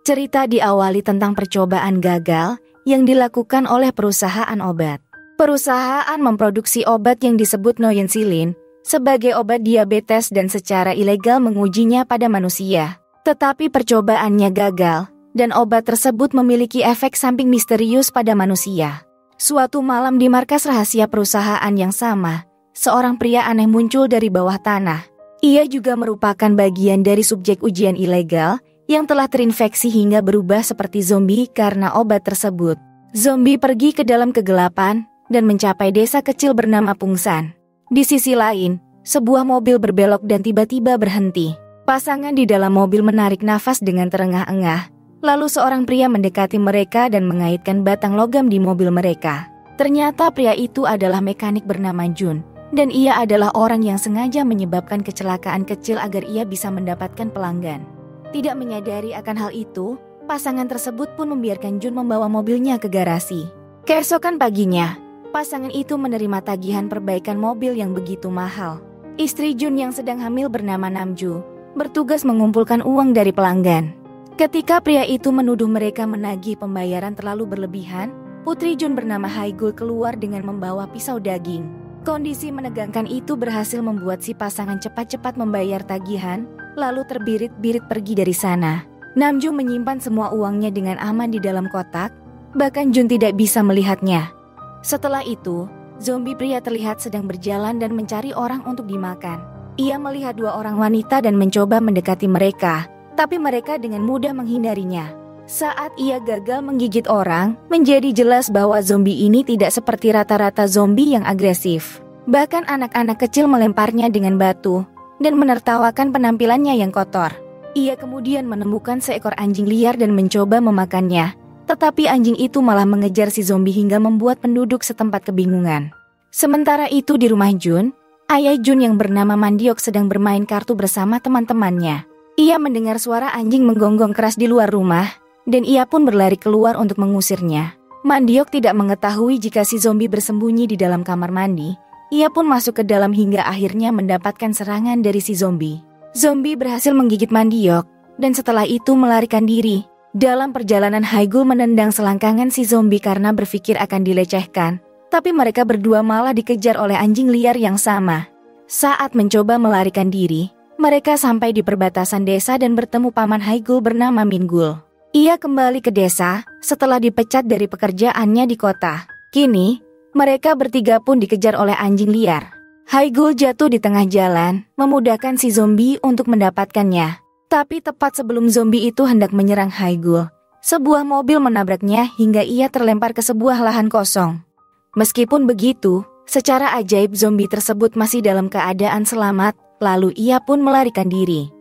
Cerita diawali tentang percobaan gagal yang dilakukan oleh perusahaan obat. Perusahaan memproduksi obat yang disebut Noyensilin sebagai obat diabetes dan secara ilegal mengujinya pada manusia. Tetapi percobaannya gagal dan obat tersebut memiliki efek samping misterius pada manusia. Suatu malam di markas rahasia perusahaan yang sama, seorang pria aneh muncul dari bawah tanah. Ia juga merupakan bagian dari subjek ujian ilegal yang telah terinfeksi hingga berubah seperti zombie karena obat tersebut. Zombie pergi ke dalam kegelapan dan mencapai desa kecil bernama Pungsan. Di sisi lain, sebuah mobil berbelok dan tiba-tiba berhenti. Pasangan di dalam mobil menarik nafas dengan terengah-engah. Lalu seorang pria mendekati mereka dan mengaitkan batang logam di mobil mereka. Ternyata pria itu adalah mekanik bernama Jun. Dan ia adalah orang yang sengaja menyebabkan kecelakaan kecil agar ia bisa mendapatkan pelanggan. Tidak menyadari akan hal itu, pasangan tersebut pun membiarkan Jun membawa mobilnya ke garasi. Keesokan paginya, pasangan itu menerima tagihan perbaikan mobil yang begitu mahal. Istri Jun yang sedang hamil bernama Namju bertugas mengumpulkan uang dari pelanggan. Ketika pria itu menuduh mereka menagih pembayaran terlalu berlebihan, putri Jun bernama Haigul keluar dengan membawa pisau daging. Kondisi menegangkan itu berhasil membuat si pasangan cepat-cepat membayar tagihan, lalu terbirit-birit pergi dari sana. Namju menyimpan semua uangnya dengan aman di dalam kotak, bahkan Jun tidak bisa melihatnya. Setelah itu, zombie pria terlihat sedang berjalan dan mencari orang untuk dimakan. Ia melihat dua orang wanita dan mencoba mendekati mereka, tapi mereka dengan mudah menghindarinya. Saat ia gagal menggigit orang, menjadi jelas bahwa zombie ini tidak seperti rata-rata zombie yang agresif. Bahkan anak-anak kecil melemparnya dengan batu dan menertawakan penampilannya yang kotor. Ia kemudian menemukan seekor anjing liar dan mencoba memakannya. Tetapi anjing itu malah mengejar si zombie hingga membuat penduduk setempat kebingungan. Sementara itu di rumah Jun, ayah Jun yang bernama Mandiok sedang bermain kartu bersama teman-temannya. Ia mendengar suara anjing menggonggong keras di luar rumah, dan ia pun berlari keluar untuk mengusirnya. Mandiok tidak mengetahui jika si zombie bersembunyi di dalam kamar mandi. Ia pun masuk ke dalam hingga akhirnya mendapatkan serangan dari si zombie. Zombie berhasil menggigit Mandiok, dan setelah itu melarikan diri. Dalam perjalanan Haigul menendang selangkangan si zombie karena berpikir akan dilecehkan. Tapi mereka berdua malah dikejar oleh anjing liar yang sama. Saat mencoba melarikan diri, mereka sampai di perbatasan desa dan bertemu paman Haigul bernama Mingul. Ia kembali ke desa setelah dipecat dari pekerjaannya di kota. Kini, mereka bertiga pun dikejar oleh anjing liar. Haigul jatuh di tengah jalan, memudahkan si zombie untuk mendapatkannya. Tapi tepat sebelum zombie itu hendak menyerang Haigul, sebuah mobil menabraknya hingga ia terlempar ke sebuah lahan kosong. Meskipun begitu, secara ajaib zombie tersebut masih dalam keadaan selamat, lalu ia pun melarikan diri.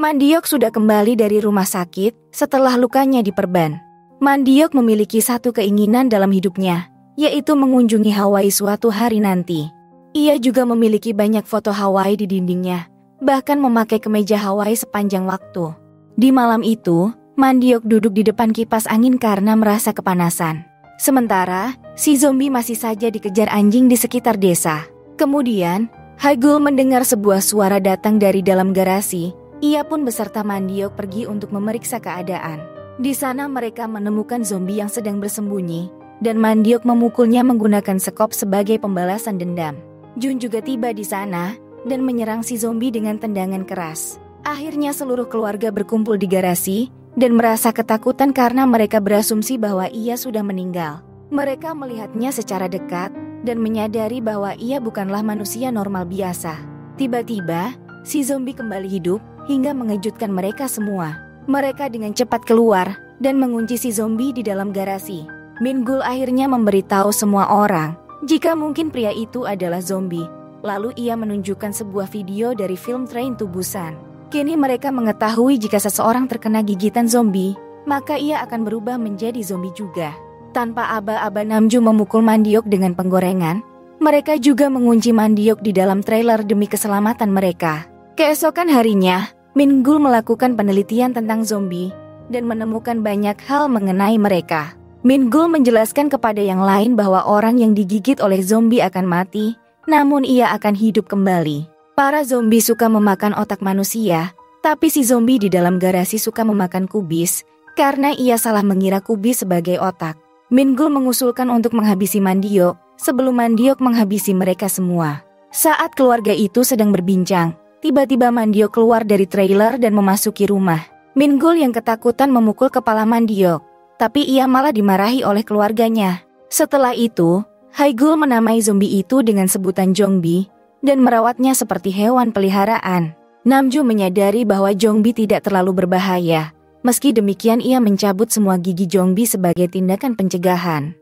Mandiok sudah kembali dari rumah sakit setelah lukanya diperban. Mandiok memiliki satu keinginan dalam hidupnya, yaitu mengunjungi Hawaii suatu hari nanti. Ia juga memiliki banyak foto Hawaii di dindingnya, bahkan memakai kemeja Hawaii sepanjang waktu. Di malam itu, Mandiok duduk di depan kipas angin karena merasa kepanasan. Sementara, si zombie masih saja dikejar anjing di sekitar desa. Kemudian, Haigul mendengar sebuah suara datang dari dalam garasi. Ia pun beserta Mandiok pergi untuk memeriksa keadaan. Di sana mereka menemukan zombie yang sedang bersembunyi, dan Mandiok memukulnya menggunakan sekop sebagai pembalasan dendam. Jun juga tiba di sana, dan menyerang si zombie dengan tendangan keras. Akhirnya seluruh keluarga berkumpul di garasi, dan merasa ketakutan karena mereka berasumsi bahwa ia sudah meninggal. Mereka melihatnya secara dekat, dan menyadari bahwa ia bukanlah manusia normal biasa. Tiba-tiba, si zombie kembali hidup, hingga mengejutkan mereka semua. Mereka dengan cepat keluar dan mengunci si zombie di dalam garasi. Mingul akhirnya memberitahu semua orang jika mungkin pria itu adalah zombie. Lalu ia menunjukkan sebuah video dari film Train to Busan. Kini mereka mengetahui jika seseorang terkena gigitan zombie, maka ia akan berubah menjadi zombie juga. Tanpa aba-aba Namju memukul Mandiok dengan penggorengan, mereka juga mengunci Mandiok di dalam trailer demi keselamatan mereka. Keesokan harinya, Mingul melakukan penelitian tentang zombie dan menemukan banyak hal mengenai mereka. Mingul menjelaskan kepada yang lain bahwa orang yang digigit oleh zombie akan mati, namun ia akan hidup kembali. Para zombie suka memakan otak manusia, Tapi si zombie di dalam garasi suka memakan kubis karena ia salah mengira kubis sebagai otak. Min-gul mengusulkan untuk menghabisi Mandiok sebelum Mandiok menghabisi mereka semua. Saat keluarga itu sedang berbincang, tiba-tiba Mandiok keluar dari trailer dan memasuki rumah. Min-gul yang ketakutan memukul kepala Mandiok, tapi ia malah dimarahi oleh keluarganya. Setelah itu, Haigul menamai zombie itu dengan sebutan Jongbi dan merawatnya seperti hewan peliharaan. Namju menyadari bahwa Jongbi tidak terlalu berbahaya. Meski demikian ia mencabut semua gigi Jongbi sebagai tindakan pencegahan.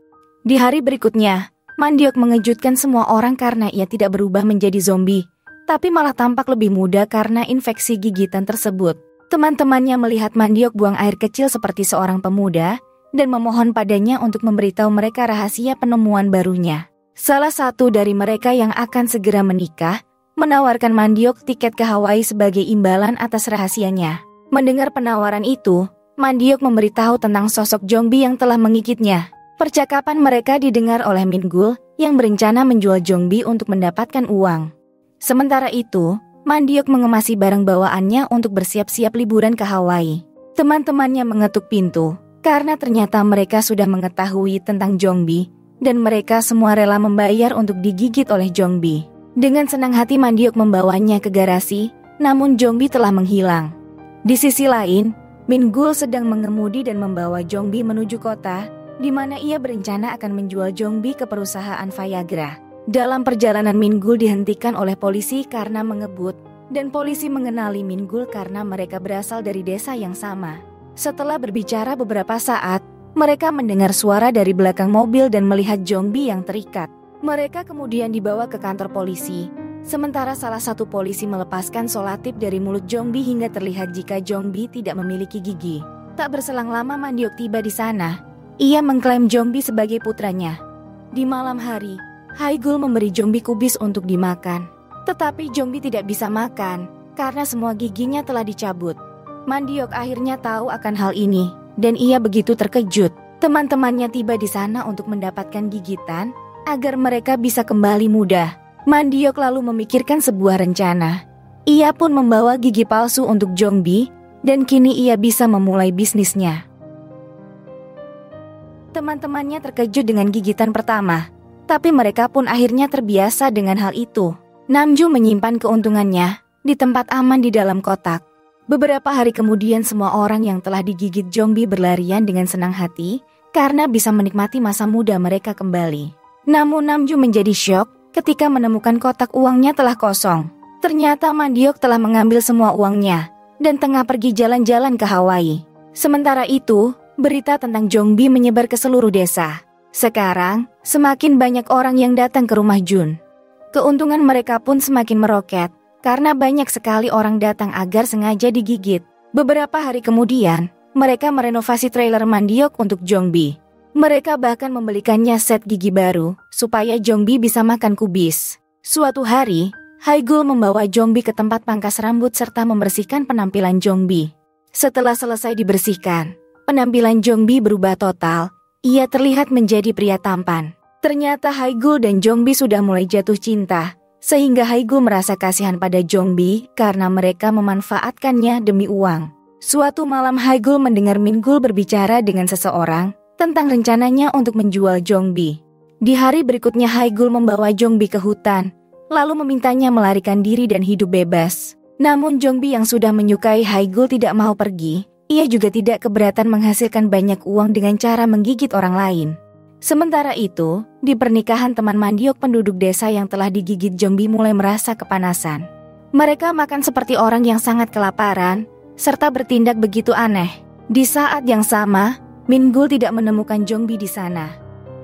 Di hari berikutnya, Mandiok mengejutkan semua orang karena ia tidak berubah menjadi zombie, tapi malah tampak lebih muda karena infeksi gigitan tersebut. Teman-temannya melihat Mandiok buang air kecil seperti seorang pemuda dan memohon padanya untuk memberitahu mereka rahasia penemuan barunya. Salah satu dari mereka yang akan segera menikah menawarkan Mandiok tiket ke Hawaii sebagai imbalan atas rahasianya. Mendengar penawaran itu, Mandiok memberitahu tentang sosok Jongbi yang telah mengikitnya. Percakapan mereka didengar oleh Min-gul yang berencana menjual Jongbi untuk mendapatkan uang. Sementara itu, Mandiok mengemasi barang bawaannya untuk bersiap-siap liburan ke Hawaii. Teman-temannya mengetuk pintu karena ternyata mereka sudah mengetahui tentang Jongbi dan mereka semua rela membayar untuk digigit oleh Jongbi. Dengan senang hati Mandiok membawanya ke garasi, namun Jongbi telah menghilang. Di sisi lain, Min-gul sedang mengemudi dan membawa Jongbi menuju kota, di mana ia berencana akan menjual Jongbi ke perusahaan Viagra. Dalam perjalanan Min-gul dihentikan oleh polisi karena mengebut, dan polisi mengenali Min-gul karena mereka berasal dari desa yang sama. Setelah berbicara beberapa saat, mereka mendengar suara dari belakang mobil dan melihat Jongbi yang terikat. Mereka kemudian dibawa ke kantor polisi, sementara salah satu polisi melepaskan solatip dari mulut Jongbi hingga terlihat jika Jongbi tidak memiliki gigi. Tak berselang lama Mandiok tiba di sana. Ia mengklaim Jongbi sebagai putranya. Di malam hari, Haigul memberi Jongbi kubis untuk dimakan. Tetapi Jongbi tidak bisa makan karena semua giginya telah dicabut. Mandiok akhirnya tahu akan hal ini dan ia begitu terkejut. Teman-temannya tiba di sana untuk mendapatkan gigitan agar mereka bisa kembali muda. Mandiok lalu memikirkan sebuah rencana. Ia pun membawa gigi palsu untuk Jongbi dan kini ia bisa memulai bisnisnya. Teman-temannya terkejut dengan gigitan pertama, tapi mereka pun akhirnya terbiasa dengan hal itu. Namju menyimpan keuntungannya di tempat aman di dalam kotak. Beberapa hari kemudian semua orang yang telah digigit Jongbi berlarian dengan senang hati karena bisa menikmati masa muda mereka kembali. Namun Namju menjadi syok ketika menemukan kotak uangnya telah kosong. Ternyata Mandiok telah mengambil semua uangnya dan tengah pergi jalan-jalan ke Hawaii. Sementara itu, berita tentang Jongbi menyebar ke seluruh desa. Sekarang, semakin banyak orang yang datang ke rumah Jun. Keuntungan mereka pun semakin meroket karena banyak sekali orang datang agar sengaja digigit. Beberapa hari kemudian, mereka merenovasi trailer Mandiok untuk Jongbi. Mereka bahkan membelikannya set gigi baru supaya Jongbi bisa makan kubis. Suatu hari, Haigul membawa Jongbi ke tempat pangkas rambut serta membersihkan penampilan Jongbi. Setelah selesai dibersihkan, penampilan Jongbi berubah total. Ia terlihat menjadi pria tampan. Ternyata Haigul dan Jongbi sudah mulai jatuh cinta, sehingga Haigul merasa kasihan pada Jongbi karena mereka memanfaatkannya demi uang. Suatu malam Haigul mendengar Min-gul berbicara dengan seseorang tentang rencananya untuk menjual Jongbi. Di hari berikutnya Haigul membawa Jongbi ke hutan, lalu memintanya melarikan diri dan hidup bebas. Namun Jongbi yang sudah menyukai Haigul tidak mau pergi. Ia juga tidak keberatan menghasilkan banyak uang dengan cara menggigit orang lain. Sementara itu, di pernikahan teman Mandiok penduduk desa yang telah digigit Jongbi mulai merasa kepanasan. Mereka makan seperti orang yang sangat kelaparan, serta bertindak begitu aneh. Di saat yang sama, Min-gul tidak menemukan Jongbi di sana.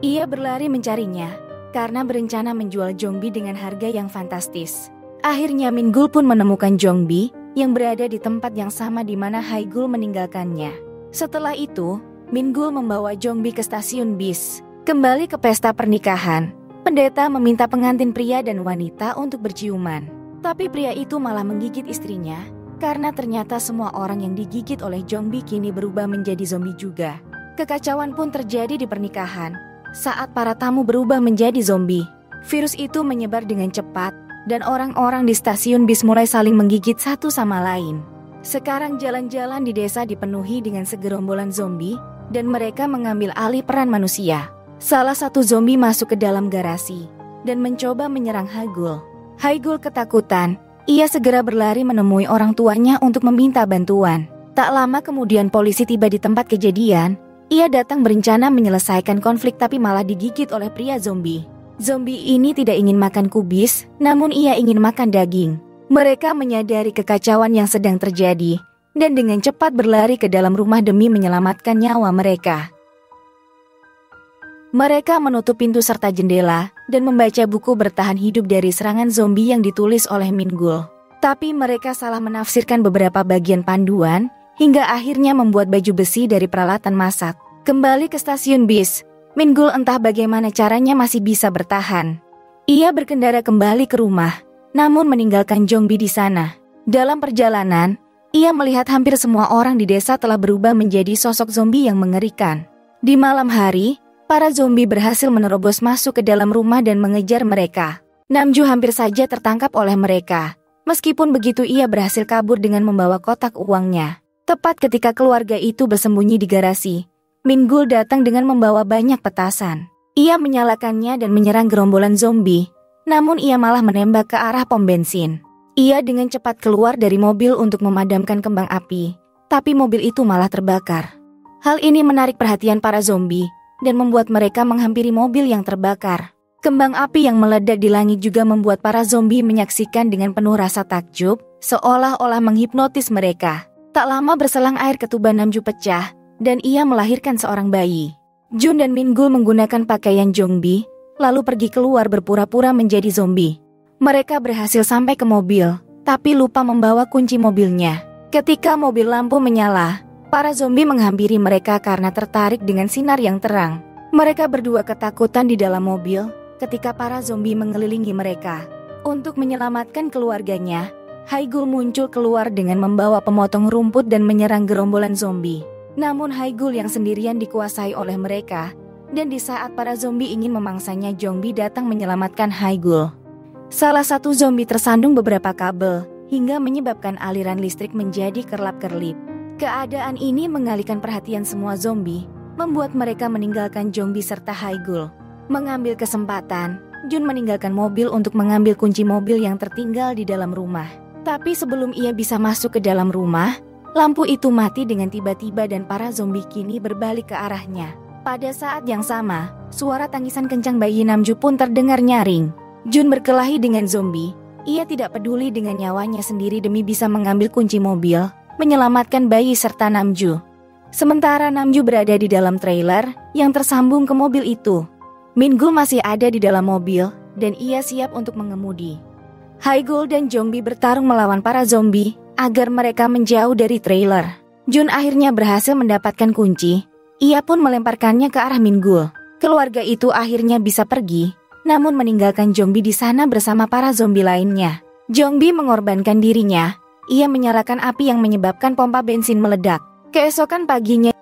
Ia berlari mencarinya, karena berencana menjual Jongbi dengan harga yang fantastis. Akhirnya Min-gul pun menemukan Jongbi, yang berada di tempat yang sama di mana Haigul meninggalkannya. Setelah itu, Min-gul membawa Jongbi ke stasiun bis. Kembali ke pesta pernikahan, pendeta meminta pengantin pria dan wanita untuk berciuman. Tapi pria itu malah menggigit istrinya, karena ternyata semua orang yang digigit oleh Jongbi kini berubah menjadi zombie juga. Kekacauan pun terjadi di pernikahan, saat para tamu berubah menjadi zombie. Virus itu menyebar dengan cepat, dan orang-orang di stasiun bis mulai saling menggigit satu sama lain. Sekarang jalan-jalan di desa dipenuhi dengan segerombolan zombie dan mereka mengambil alih peran manusia. Salah satu zombie masuk ke dalam garasi dan mencoba menyerang Haigul. Haigul ketakutan. Ia segera berlari menemui orang tuanya untuk meminta bantuan. Tak lama kemudian polisi tiba di tempat kejadian. Ia datang berencana menyelesaikan konflik tapi malah digigit oleh pria zombie. Zombie ini tidak ingin makan kubis, namun ia ingin makan daging. Mereka menyadari kekacauan yang sedang terjadi dan dengan cepat berlari ke dalam rumah demi menyelamatkan nyawa mereka. Mereka menutup pintu serta jendela dan membaca buku bertahan hidup dari serangan zombie yang ditulis oleh Min-gul. Tapi mereka salah menafsirkan beberapa bagian panduan hingga akhirnya membuat baju besi dari peralatan masak. Kembali ke stasiun bis, Min-gul entah bagaimana caranya masih bisa bertahan. Ia berkendara kembali ke rumah, namun meninggalkan Jongbi di sana. Dalam perjalanan, ia melihat hampir semua orang di desa telah berubah menjadi sosok zombie yang mengerikan. Di malam hari, para zombie berhasil menerobos masuk ke dalam rumah dan mengejar mereka. Namju hampir saja tertangkap oleh mereka. Meskipun begitu ia berhasil kabur dengan membawa kotak uangnya. Tepat ketika keluarga itu bersembunyi di garasi, Min-gul datang dengan membawa banyak petasan. Ia menyalakannya dan menyerang gerombolan zombie, namun ia malah menembak ke arah pom bensin. Ia dengan cepat keluar dari mobil untuk memadamkan kembang api, tapi mobil itu malah terbakar. Hal ini menarik perhatian para zombie dan membuat mereka menghampiri mobil yang terbakar. Kembang api yang meledak di langit juga membuat para zombie menyaksikan dengan penuh rasa takjub, seolah-olah menghipnotis mereka. Tak lama berselang air ketuban Namju pecah, dan ia melahirkan seorang bayi. Jun dan Min-gul menggunakan pakaian zombie, lalu pergi keluar berpura-pura menjadi zombie. Mereka berhasil sampai ke mobil, tapi lupa membawa kunci mobilnya. Ketika mobil lampu menyala, para zombie menghampiri mereka karena tertarik dengan sinar yang terang. Mereka berdua ketakutan di dalam mobil ketika para zombie mengelilingi mereka. Untuk menyelamatkan keluarganya, Haigul muncul keluar dengan membawa pemotong rumput dan menyerang gerombolan zombie. Namun Haigul yang sendirian dikuasai oleh mereka, dan di saat para zombie ingin memangsanya, Jongbi datang menyelamatkan Haigul. Salah satu zombie tersandung beberapa kabel, hingga menyebabkan aliran listrik menjadi kerlap-kerlip. Keadaan ini mengalihkan perhatian semua zombie, membuat mereka meninggalkan Jongbi serta Haigul. Mengambil kesempatan, Jun meninggalkan mobil untuk mengambil kunci mobil yang tertinggal di dalam rumah. Tapi sebelum ia bisa masuk ke dalam rumah, lampu itu mati dengan tiba-tiba dan para zombie kini berbalik ke arahnya. Pada saat yang sama, suara tangisan kencang bayi Namju pun terdengar nyaring. Jun berkelahi dengan zombie. Ia tidak peduli dengan nyawanya sendiri demi bisa mengambil kunci mobil, menyelamatkan bayi serta Namju. Sementara Namju berada di dalam trailer yang tersambung ke mobil itu. Min-gul masih ada di dalam mobil dan ia siap untuk mengemudi. Haigul dan Jongbi bertarung melawan para zombie agar mereka menjauh dari trailer. Jun akhirnya berhasil mendapatkan kunci. Ia pun melemparkannya ke arah Min-gul. Keluarga itu akhirnya bisa pergi, namun meninggalkan Jongbi di sana bersama para zombie lainnya. Jongbi mengorbankan dirinya. Ia menyalakan api yang menyebabkan pompa bensin meledak. Keesokan paginya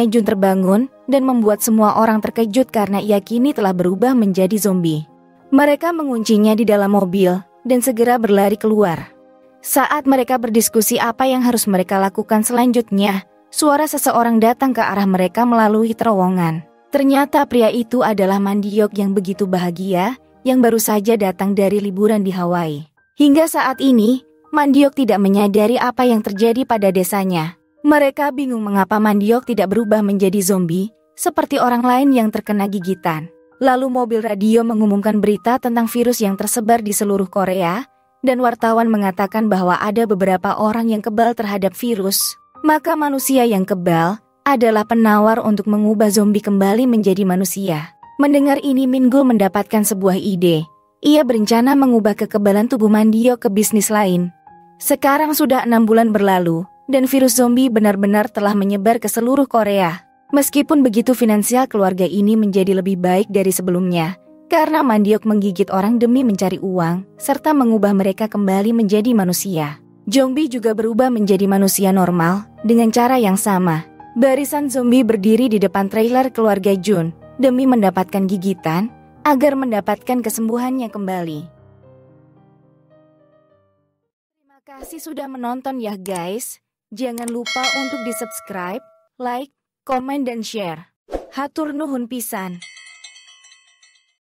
Jun terbangun dan membuat semua orang terkejut karena ia kini telah berubah menjadi zombie. Mereka menguncinya di dalam mobil dan segera berlari keluar. Saat mereka berdiskusi apa yang harus mereka lakukan selanjutnya, suara seseorang datang ke arah mereka melalui terowongan. Ternyata pria itu adalah Mandiok yang begitu bahagia, yang baru saja datang dari liburan di Hawaii. Hingga saat ini, Mandiok tidak menyadari apa yang terjadi pada desanya. Mereka bingung mengapa Mandiok tidak berubah menjadi zombie, seperti orang lain yang terkena gigitan. Lalu mobil radio mengumumkan berita tentang virus yang tersebar di seluruh Korea, dan wartawan mengatakan bahwa ada beberapa orang yang kebal terhadap virus. Maka manusia yang kebal adalah penawar untuk mengubah zombie kembali menjadi manusia. Mendengar ini Min-gul mendapatkan sebuah ide. Ia berencana mengubah kekebalan tubuh Mandiok ke bisnis lain. Sekarang sudah 6 bulan berlalu, dan virus zombie benar-benar telah menyebar ke seluruh Korea. Meskipun begitu finansial keluarga ini menjadi lebih baik dari sebelumnya, karena Mandiok menggigit orang demi mencari uang, serta mengubah mereka kembali menjadi manusia. Jongbi juga berubah menjadi manusia normal, dengan cara yang sama. Barisan zombie berdiri di depan trailer keluarga Jun, demi mendapatkan gigitan, agar mendapatkan kesembuhannya kembali. Terima kasih sudah menonton ya guys. Jangan lupa untuk di subscribe, like, komen dan share. Hatur nuhun pisan.